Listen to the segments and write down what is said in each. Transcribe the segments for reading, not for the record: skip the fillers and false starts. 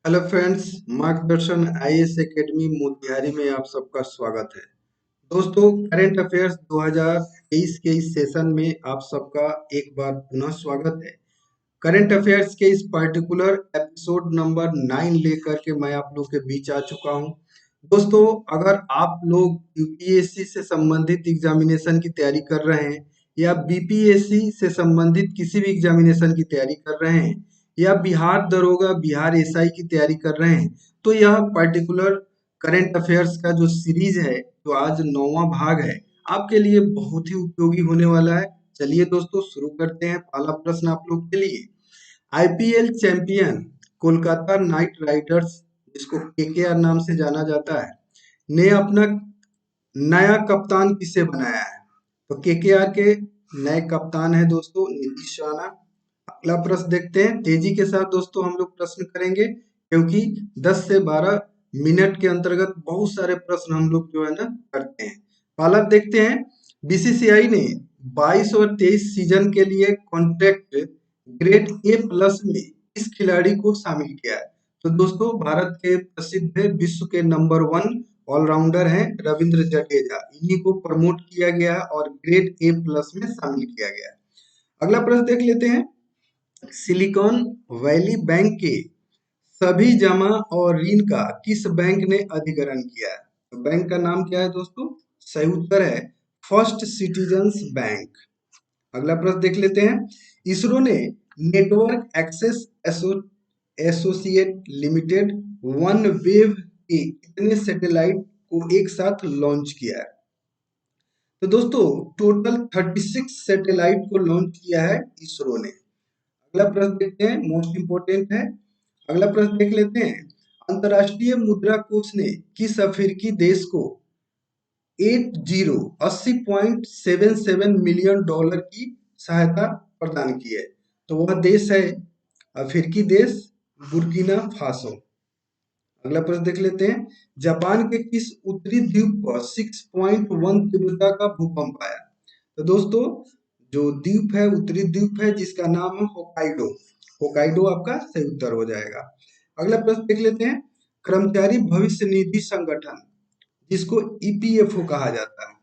Hello friends, मार्गदर्शन IAS academy Motihari में आप सबका स्वागत है। दोस्तों, करंट अफेयर्स 2023 के इस सेशन में आप सबका एक बार पुनः स्वागत है। करंट अफेयर्स के इस पर्टिकुलर एपिसोड नंबर 9 लेकर के मैं आप लोग के बीच आ चुका हूं। दोस्तों, अगर आप लोग यूपीएससी से संबंधित एग्जामिनेशन की तैयारी कर रहे हैं या बीपीएससी से संबंधित किसी भी एग्जामिनेशन की तैयारी कर रहे हैं या बिहार दरोगा, बिहार एसआई की तैयारी कर रहे हैं, तो यह पर्टिकुलर करंट अफेयर्स का जो सीरीज है, जो आज 9वां भाग है, आपके लिए बहुत ही उपयोगी होने वाला है। चलिए दोस्तों, शुरू करते हैं। पहला प्रश्न आप लोग के लिए, IPL champion Kolkata night Riders, जिसको केकेआर नाम से जाना जाता है, ने अपना नया कप्तान किसे बनाया है? तो केकेआर के नए कप्तान है दोस्तों नीतीश राणा। अगला प्रश्न देखते हैं। तेजी के साथ दोस्तों हम लोग प्रश्न करेंगे, क्योंकि 10 से 12 मिनट के अंतर्गत बहुत सारे प्रश्न हम लोग जो है ना करते हैं। पहला देखते हैं, बीसीसीआई ने 22 और 23 सीजन के लिए कॉन्ट्रैक्ट ग्रेड ए प्लस में इस खिलाड़ी को शामिल किया है। तो दोस्तों, भारत के प्रसिद्ध विश्व के नंबर 1 ऑलराउंडर हैं रविंद्र जडेजा, इन्हीं को प्रमोट किया गया और ग्रेड ए प्लस में शामिल किया गया। अगला प्रश्न देख लेते हैं, सिलिकॉन वैली बैंक के सभी जमा और ऋण का किस बैंक ने अधिग्रहण किया है? तो बैंक का नाम क्या है दोस्तों? सही उत्तर है फर्स्ट सिटीजन्स बैंक। अगला प्रश्न देख लेते हैं, इसरो ने network access associate limited OneWeb के कितने सैटेलाइट को एक साथ लॉन्च किया है? तो दोस्तों, टोटल 36 सैटेलाइट को लॉन्च किया है इसरो ने। अगला प्रश्न देखते हैं, मोस्ट इंपोर्टेंट है। अगला प्रश्न देख लेते हैं, अंतर्राष्ट्रीय मुद्रा कोष ने किस अफ्रीकी देश को 80.77 मिलियन डॉलर की सहायता प्रदान की है? तो वह देश है अफ्रीकी देश बुर्किना फासो। अगला प्रश्न देख लेते हैं, जापान के किस उत्तरी द्वीप पर 6.1 तीव्रता का भूकंप आया? तो दोस्तों, जो द्वीप है, उत्तरी द्वीप है, जिसका नाम है होकाइडो। होकाइडो आपका सही उत्तर हो जाएगा। अगला प्रश्न देख लेते हैं, कर्मचारी भविष्य निधि संगठन, जिसको ईपीएफओ कहा जाता है,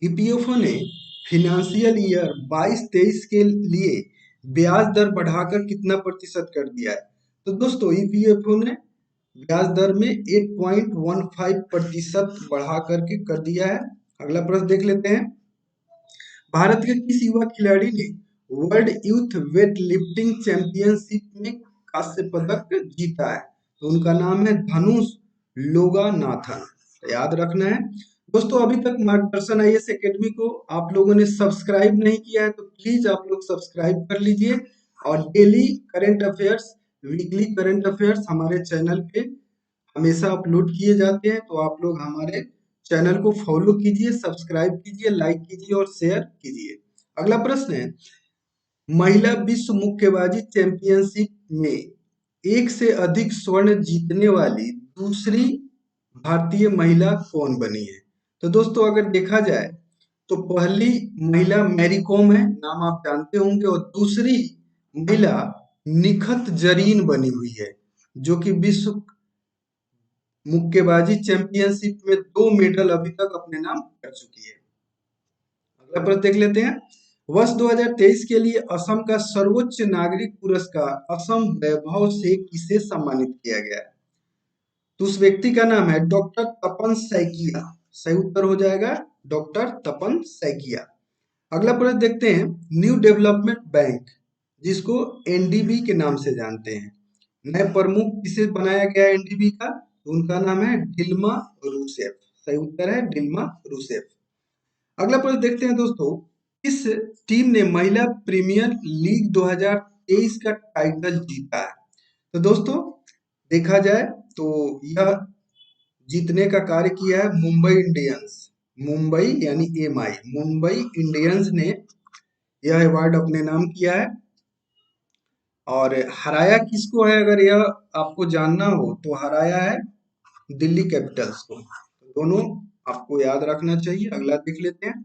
ईपीएफओ ने फिनेंशियल ईयर 22-23 के लिए ब्याज दर बढ़ाकर कितना प्रतिशत कर दिया है? तो दोस्तों, ईपीएफओ ने ब्याज दर में 8.15% बढ़ा करके कर दिया है। अगला प्रश्न देख लेते हैं, भारत के किस युवा खिलाड़ी ने world youth weight lifting championship में कांस्य पदक जीता है? तो उनका नाम है धनुष लोगानाथन। तो याद रखना है दोस्तों। अभी तक मार्गदर्शन आईएएस एकेडमी को आप लोगों ने सब्सक्राइब नहीं किया है, तो प्लीज आप लोग सब्सक्राइब कर लीजिए। और daily current affairs, weekly current affairs हमारे चैनल पे हमेशा अपलोड किए जाते हैं, तो आप लोग हमारे चैनल को फॉलो कीजिए, सब्सक्राइब कीजिए, लाइक कीजिए और शेयर कीजिए। अगला प्रश्न है, महिला विश्व मुक्केबाजी चैंपियनशिप में एक से अधिक स्वर्ण जीतने वाली दूसरी भारतीय महिला कौन बनी है? तो दोस्तों, अगर देखा जाए तो पहली महिला मैरी कॉम है, नाम आप जानते होंगे, और दूसरी महिला निखत जरीन बनी हुई है, जो कि विश्व मुक्केबाजी चैंपियनशिप में 2 मेडल अभी तक अपने नाम कर चुकी है। अगला प्रश्न देख लेते हैं, वर्ष 2023 के लिए असम का सर्वोच्च नागरिक पुरस्कार असम वैभव से किसे सम्मानित किया गया है? तो उस व्यक्ति का नाम है डॉक्टर तपन सैकिया। सही उत्तर हो जाएगा डॉक्टर तपन सैकिया। अगला प्रश्न देखते हैं, न्यू डेवलपमेंट बैंक, जिसको एनडीबी के नाम से जानते हैं, नए प्रमुख किसे बनाया गया है एनडीबी का? तो उनका नाम है डिल्मा रूसेफ। सही उत्तर है डिल्मा रूसेफ। अगला प्रश्न देखते हैं दोस्तों, किस टीम ने महिला प्रीमियर लीग 2023 का टाइटल जीता है? तो दोस्तों, देखा जाए तो यह जीतने का कार्य किया है मुंबई इंडियंस। मुंबई यानी एमआई, मुंबई इंडियंस ने यह अवार्ड अपने नाम किया है। और हराया किसको है, अगर यह आपको जानना हो तो हराया है दिल्ली कैपिटल्स को। दोनों आपको याद रखना चाहिए। अगला देख लेते हैं,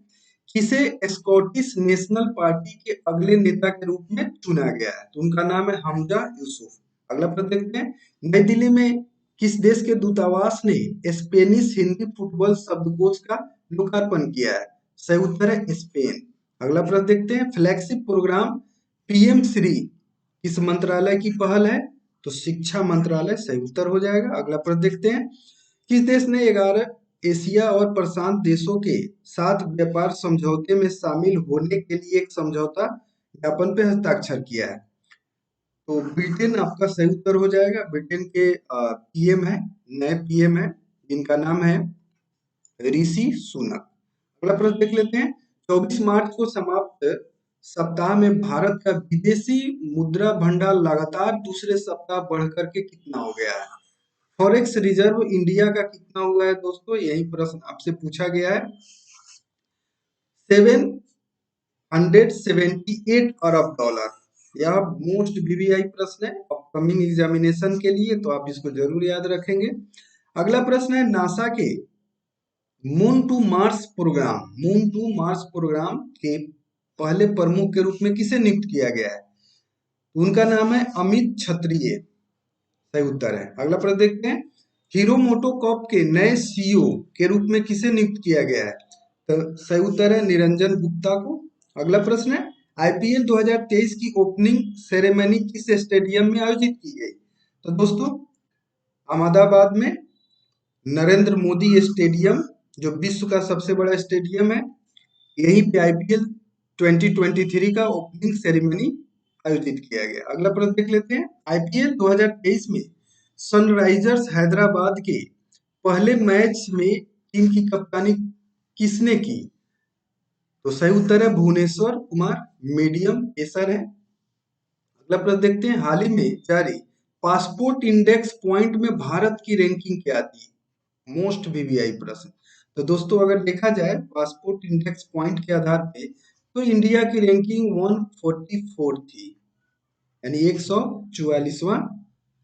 किसे स्कॉटिश नेशनल पार्टी के अगले नेता के रूप में चुना गया है? तो उनका नाम है हमजा यूसुफ। अगला प्रश्न देखते हैं, नई दिल्ली में किस देश के दूतावास ने स्पेनिश हिंदी फुटबॉल शब्दकोश का लोकार्पण किया है? सही उत्तर है स्पेन। अगला प्रश्न देखते हैं, फ्लैगशिप प्रोग्राम पीएम श्री किस मंत्रालय की पहल है? तो शिक्षा मंत्रालय सही उत्तर हो जाएगा। अगला प्रश्न देखते हैं, किस देश ने 11 एशिया और प्रशांत देशों के साथ व्यापार समझौते में शामिल होने के लिए एक समझौता ज्ञापन पे हस्ताक्षर किया है? तो ब्रिटेन आपका सही उत्तर हो जाएगा। ब्रिटेन के पीएम है, नए पीएम है, जिनका नाम है ऋषि सुनक। अगला प्रश्न देख लेते हैं, 24 मार्च को समाप्त सप्ताह में भारत का विदेशी मुद्रा भंडार लगातार दूसरे सप्ताह बढ़कर के कितना हो गया है? फॉरेक्स रिजर्व इंडिया का कितना हुआ है दोस्तों? यही प्रश्न आपसे पूछा गया है। 778 अरब डॉलर। यह मोस्ट वीवीआई प्रश्न है अपकमिंग एग्जामिनेशन के लिए, तो आप इसको जरूर याद रखेंगे। अगला प्रश्न है, नासा के मून टू मार्स प्रोग्राम के पहले प्रमुख के रूप में किसे नियुक्त किया गया है? उनका नाम है अमित क्षत्रिय। सही उत्तर है। अगला प्रश्न देखते हैं, हीरो मोटोकॉर्प के नए सीईओ के रूप में किसे नियुक्त किया गया है? तो सही उत्तर है निरंजन गुप्ता को। अगला प्रश्न है, आईपीएल 2023 की ओपनिंग सेरेमनी किस स्टेडियम में आयोजित की गई? तो दोस्तों अहमदाबाद में नरेंद्र मोदी स्टेडियम, जो विश्व का सबसे बड़ा स्टेडियम है, यहीं पे आईपीएल 2023 का ओपनिंग सेरेमनी आयोजित किया गया। अगला प्रश्न देख लेते हैं, आईपीएल 2023 में सनराइजर्स हैदराबाद के पहले मैच में टीम की कप्तानी किसने की? तो सही उत्तर है भुवनेश्वर कुमार, मीडियम पेसर है। अगला प्रश्न देखते हैं, हाल ही में जारी पासपोर्ट इंडेक्स पॉइंट में भारत की रैंकिंग क्या थी? मोस्ट वीवीआई प्रश्न। तो दोस्तों अगर देखा जाए पासपोर्ट इंडेक्स पॉइंट के आधार पे, तो इंडिया की रैंकिंग 144 थी, यानी 144वां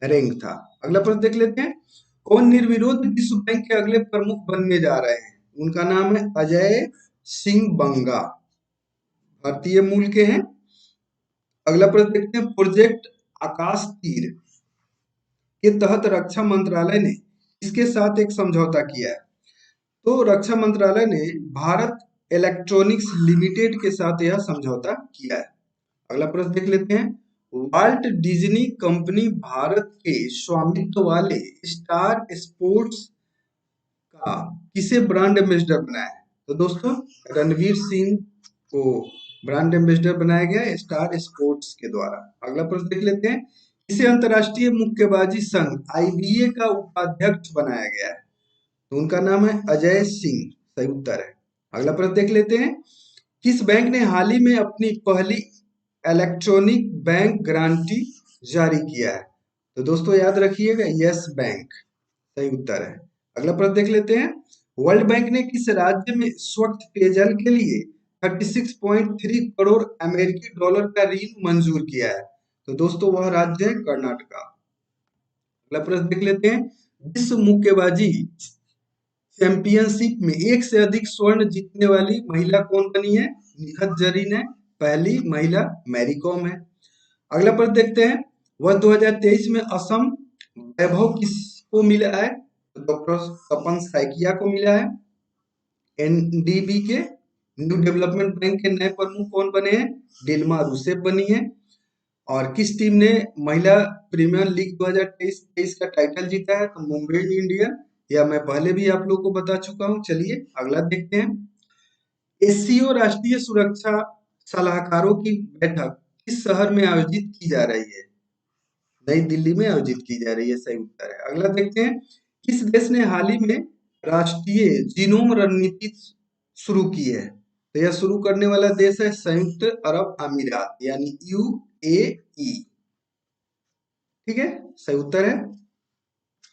रैंक था। अगला प्रश्न देख लेते हैं, कौन निर्विरोध विश्व बैंक के अगले प्रमुख बनने जा रहे हैं? उनका नाम है अजय सिंह बंगा, भारतीय मूल के हैं। अगला प्रश्न देखते हैं, प्रोजेक्ट आकाश तीर के तहत रक्षा मंत्रालय ने इसके साथ एक समझौता किया है? तो रक्षा मंत्रालय ने भारत इलेक्ट्रॉनिक्स लिमिटेड के साथ यह समझौता किया है। अगला प्रश्न देख लेते हैं, वाल्ट डिज्नी कंपनी भारत के स्वामित्व वाले स्टार स्पोर्ट्स का किसे ब्रांड एम्बेसडर बनाया है? तो दोस्तों रणवीर सिंह को ब्रांड एम्बेसडर बनाया गया है स्टार स्पोर्ट्स के द्वारा। अगला प्रश्न देख लेते हैं, किसे अंतर्राष्ट्रीय मुक्केबाजी संघ आईबीए का उपाध्यक्ष बनाया गया है? तो उनका नाम है अजय सिंह, सही उत्तर है। अगला प्रश्न देख लेते हैं, किस बैंक ने हाल ही में अपनी पहली इलेक्ट्रॉनिक बैंक गारंटी जारी किया है? तो दोस्तों याद रखिएगा यस बैंक, सही उत्तर है। अगला प्रश्न देख लेते हैं, वर्ल्ड बैंक ने किस राज्य में स्वच्छ पेयजल के लिए 36.3 करोड़ अमेरिकी डॉलर का ऋण मंजूर किया है? तो दोस्तों वह राज्य है कर्नाटका। अगला प्रश्न देख लेते हैं, विश्व मुक्केबाजी चैंपियनशिप में एक से अधिक स्वर्ण जीतने वाली महिला कौन बनी है? निखत जरीन है, पहली महिला मैरी कॉम है। अगला प्रश्न देखते हैं, वर्ष 2023 में असम वैभव किसको मिला है? डॉक्टर तपन सैकिया को मिला है। एनडीबी के न्यू डेवलपमेंट बैंक के नए प्रमुख कौन बने हैं? डिल्मा रूसेफ बनी है। और किस टीम ने महिला प्रीमियर लीग 2023 का टाइटल जीता है? तो मुंबई इंडियन, या मैं पहले भी आप लोग को बता चुका हूं। चलिए अगला देखते हैं, एससीओ राष्ट्रीय सुरक्षा सलाहकारों की बैठक किस शहर में आयोजित की जा रही है? नई दिल्ली में आयोजित की जा रही है, सही उत्तर है। अगला देखते हैं, किस देश ने हाल ही में राष्ट्रीय जीनोम रणनीति शुरू की है? तो यह शुरू करने वाला देश है संयुक्त अरब अमीरात, यानी यूएई। ठीक है, सही उत्तर है।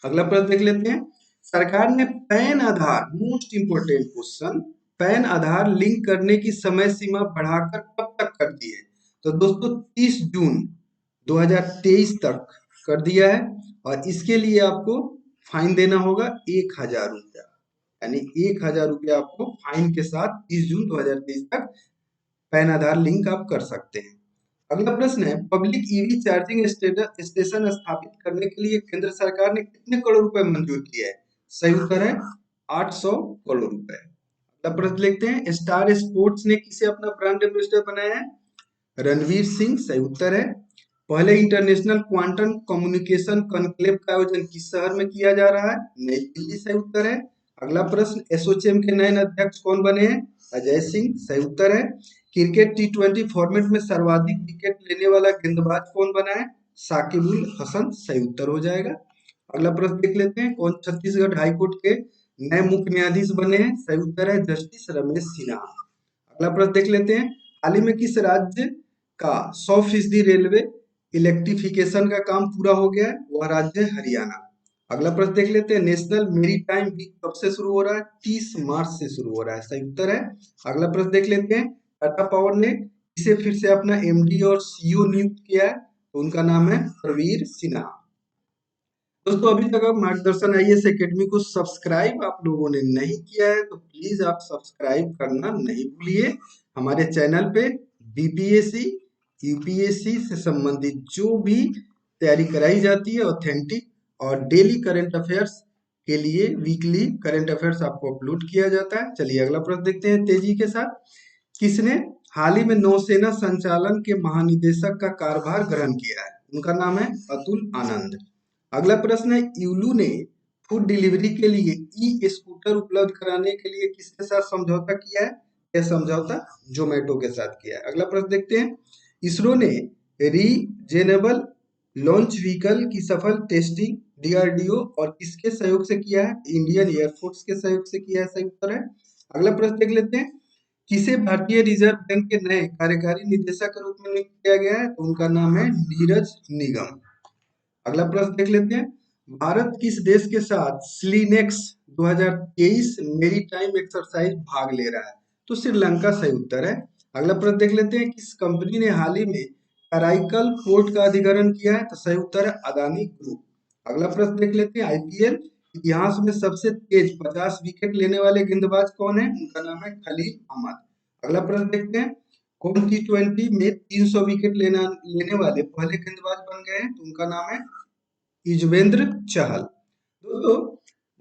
अगला प्रश्न देख लेते हैं, सरकार ने पैन आधार, मोस्ट इंपोर्टेंट क्वेश्चन, पैन आधार लिंक करने की समय सीमा बढ़ाकर कब तक कर दी है? तो दोस्तों 30 जून 2023 तक कर दिया है, और इसके लिए आपको फाइन देना होगा 1000 रुपया, यानी 1000 रुपया आपको फाइन के साथ 30 जून 2023 तक पैन आधार लिंक आप कर सकते हैं। अगला प्रश्न है, पब्लिक ईवी चार्जिंग स्टेशन स्थापित करने के लिए केंद्र सरकार ने कितने करोड़ रुपए मंजूर किए हैं? सही उत्तर है 800 करोड़ रुपए। अगला प्रश्न लिखते हैं, स्टार स्पोर्ट्स ने किसे अपना ब्रांड एम्बेसडर बनाया है? रणवीर सिंह। सही उत्तर है। पहले इंटरनेशनल क्वांटम कम्युनिकेशन कॉन्क्लेव का आयोजन किस शहर में किया जा रहा है? नई दिल्ली। सही उत्तर है। अगला प्रश्न, एसोचैम के नए अध्यक्ष कौन बने हैं? अजय सिंह। सही उत्तर है। क्रिकेट टी20 फॉर्मेट में सर्वाधिक विकेट लेने वाला गेंदबाज कौन बना है? साकिबुल हसन। सही उत्तर हो जाएगा। अगला प्रश्न देख लेते हैं, कौन छत्तीसगढ़ हाईकोर्ट के नए मुख्य न्यायाधीश बने हैं? सही उत्तर है जस्टिस रमेश सिन्हा। अगला प्रश्न देख लेते हैं, हाल ही में किस राज्य का 100% रेलवे इलेक्ट्रिफिकेशन का काम पूरा हो गया है? वह राज्य है हरियाणा। अगला प्रश्न देख लेते हैं, नेशनल मेरीटाइम वीक कब से शुरू हो रहा है? 30 मार्च से शुरू हो रहा है। सही उत्तर है। अगला प्रश्न देख लेते हैं, टाटा पावर ने इसे फिर से अपना एमडी और सीईओ नियुक्त किया है? तो उनका नाम है प्रवीर सिन्हा। दोस्तों, अभी तक आप मार्गदर्शन आईएएस एकेडमी को सब्सक्राइब आप लोगों ने नहीं किया है तो प्लीज आप सब्सक्राइब करना नहीं भूलिए। हमारे चैनल पे बीपीएससी यूपीएससी से संबंधित जो भी तैयारी कराई जाती है ऑथेंटिक और डेली करंट अफेयर्स के लिए वीकली करंट अफेयर्स आपको अपलोड किया जाता है। चलिए अगला प्रश्न देखते हैं तेजी के साथ। किसने हाल ही में नौसेना संचालन के महानिदेशक का कार्यभार ग्रहण किया है? उनका नाम है अतुल आनंद। अगला प्रश्न है, यूलू ने फूड डिलीवरी के लिए ई स्कूटर उपलब्ध कराने के लिए किसके साथ समझौता किया है? यह समझौता जोमेटो के साथ किया है। अगला प्रश्न देखते हैं, इसरो ने रीजनेबल लॉन्च व्हीकल की सफल टेस्टिंग डीआरडीओ और किसके सहयोग से किया है? इंडियन एयरफोर्स के सहयोग से किया है। सही उत्तर है। अगला प्रश्न देख लेते हैं, किसे भारतीय रिजर्व बैंक के नए कार्यकारी निदेशक के रूप में नियुक्त किया गया है? तो उनका नाम है नीरज निगम। अगला प्रश्न देख लेते हैं, भारत किस देश के साथ स्लीनेक्स 2023 मेरीटाइम एक्सरसाइज भाग ले रहा है? तो श्रीलंका सही उत्तर है। अगला प्रश्न देख लेते हैं, किस कंपनी ने हाल ही में कराईकल पोर्ट का अधिग्रहण किया है? तो सही उत्तर है अदानी ग्रुप। अगला प्रश्न देख लेते हैं, आईपीएल इतिहास में सबसे तेज 50 विकेट लेने वाले गेंदबाज कौन है? उनका नाम है खलील अहमद। अगला प्रश्न देखते हैं, कौन टी20 में 300 विकेट लेने वाले पहले गेंदबाज बन गए हैं? तो उनका नाम है युजवेंद्र चहल। दोस्तों,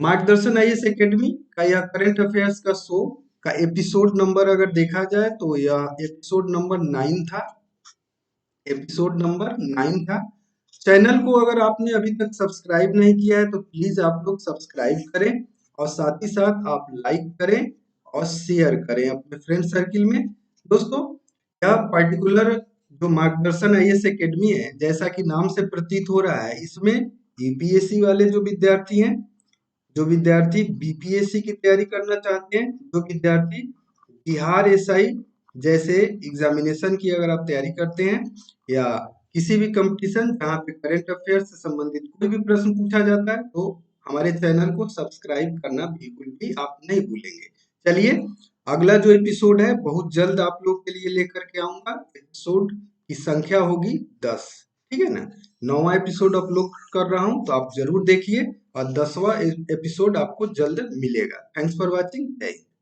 मार्गदर्शन आईएएस एकेडमी का यह करंट अफेयर्स का शो का एपिसोड नंबर अगर देखा जाए तो यह एपिसोड नंबर 9 था। एपिसोड नंबर 9 था। चैनल को अगर आपने अभी तक सब्सक्राइब नहीं किया है तो प्लीज आप लोग सब्सक्राइब करें और साथ ही साथ आप लाइक करें और शेयर करें अपने फ्रेंड सर्किल में। दोस्तों, यह पर्टिकुलर जो मार्गदर्शन आईएएस एकेडमी है, जैसा कि नाम से प्रतीत हो रहा है, इसमें यूपीएससी वाले जो विद्यार्थी हैं, जो विद्यार्थी बीपीएससी की तैयारी करना चाहते हैं, जो विद्यार्थी बिहार एसआई जैसे एग्जामिनेशन की अगर आप तैयारी करते हैं या किसी भी कंपटीशन जहाँ पे करंट अफेयर से संबंधित कोई भी प्रश्न पूछा जाता है, तो हमारे चैनल को सब्सक्राइब करना बिल्कुल भी आप नहीं भूलेंगे। चलिए, अगला जो एपिसोड है बहुत जल्द आप लोग के लिए लेकर के आऊंगा। एपिसोड की संख्या होगी 10। ठीक है ना? 9वां एपिसोड अपलोड कर रहा हूं तो आप जरूर देखिए और 10वां एपिसोड आपको जल्द मिलेगा। Thanks for watching. जय हिंद।